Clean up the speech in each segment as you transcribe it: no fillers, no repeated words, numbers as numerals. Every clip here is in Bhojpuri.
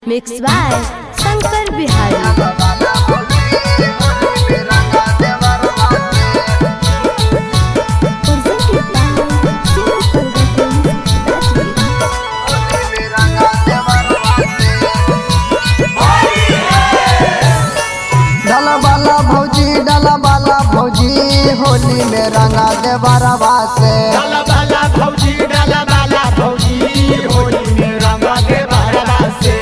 Mix by Shankar Bihari. डाला बाला भौजी होली में रंगा दे बरवा से। डाला बाला भौजी होली में रंगा दे बरवा से।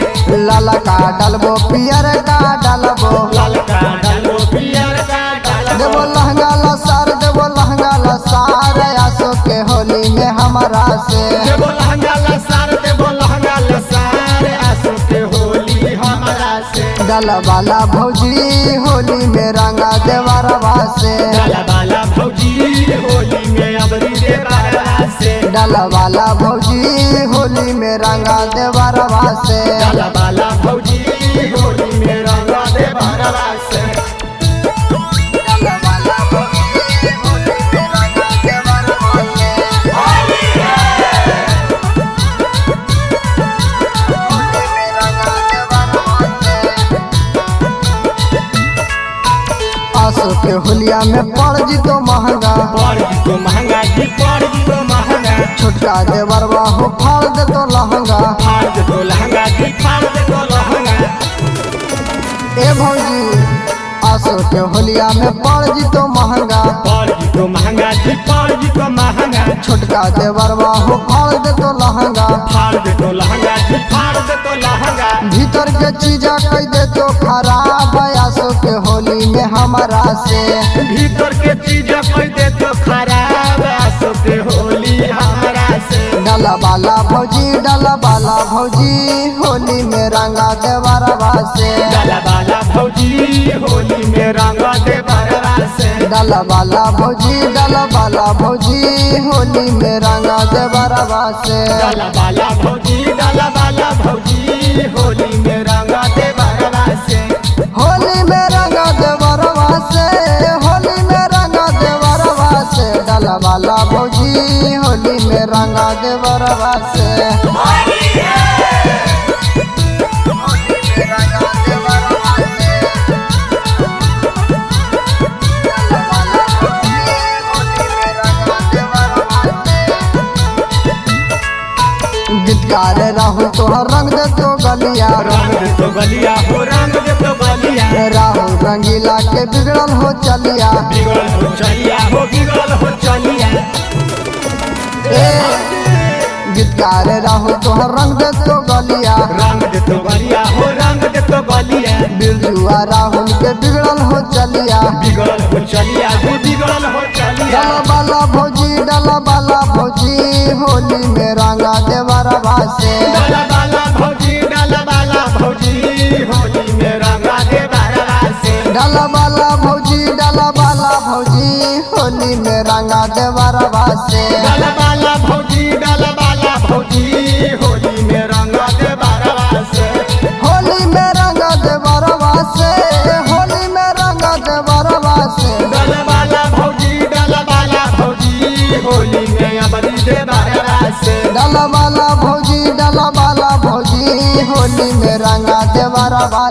लाल का डलबो पियर का डलबो, लाल का डलबो पियर का डलबो। देवो लहंगा लसार, देवो लहंगा लसार आसो के होली में हमारा से। देवो लहंगा लसार, देवो लहंगा लसार आसो के होली हमारा से। डाला बाला भौजी होली में रंगा दे बरवा से। डाला बाला भौजी होली में अबरी दे बरवा से। डाला बाला भौजी होली में रंगा दे बरवा से। डाला बाला भौजी होली में रंगा दे बरवा से। डाला बाला भौजी होली में रंगा दे बरवा से। होली में रंगा दे बरवा से। आसो के होलिया में पड़ जी तो महंगा, पड़ जी तो महंगा जी, पड़ जी तो महंगा। छोटका दे बरवा हो फाड़ दे तो लहंगा। फाड़ दे तो लहंगा जी, फाड़ दे तो लहंगा। ए भौजी आसो के होलिया में पड़ जी तो महंगा, पड़ जी तो महंगा जी, पड़ जी तो महंगा। छोटका दे बरवा हो फाड़ दे तो लहंगा। फाड़ दे तो लहंगा जी, फाड़ दे तो लहंगा। भीतर के चीजा कह दे तो खराब आसो के होली में हमारा से। भीतर के चीज कोई दे तो खराब आसो के होली हमारा से। डाला बाला भौजी, डाला बाला भौजी होली में रंगा दे बरवा से। डाला बाला भौजी होली में रंगा दे बरवा से। डाला बाला भौजी, डाला बाला भौजी होली में रंगा दे बरवा से। डाला बाला भौजी, डाला बाला भौजी होली में रंगा दे बरवा से। होली में रंगा दे बरवा से। होली में रंगा दे बरवा से। डाला बाला भौजी होली में रंगा दे बरवा से। होली में रंगा दे बरवा से। डाला बाला भौजी होली में रंगा दे बरवा से। गीतकार राहुल तोहर रंग दे तो गलिया, रंग दे तो गलिया हो, रंग दे तो गलिया। राहुल रंगीला के बिगड़ल हो चलिया। बिगड़ल हो चलिया हो, बिगड़ल हो चलिया। गीतकार राहुल तोहर रंग दे तो गलिया, रंग दे तो गलिया हो, रंग दे तो गलिया। बिरजुआ राहुल के बिगड़ल हो चलिया। बिगड़ल हो चलिया हो, बिगड़ल हो चलिया। डाला बाला भौजी, डाला बाला भौजी होली में रंगा दे बरवा से। डाला बाला भौजी, डाला बाला भौजी होली में रंगा दे बरवा से। डाला बाला भौजी, डाला बाला भौजी होली में रंगा दे बरवा से। डाला बाला भौजी, डाला बाला भौजी होली में रंगा दे बरवा से। होली में रंगा दे बरवा से। होली में रंगा दे बरवा से। डाला बाला भौजी, डाला बाला भौजी होली में अबरी दे बरवा से। डाला बाला भौजी, डाला बाला भौजी होली में रंगा दे बरवा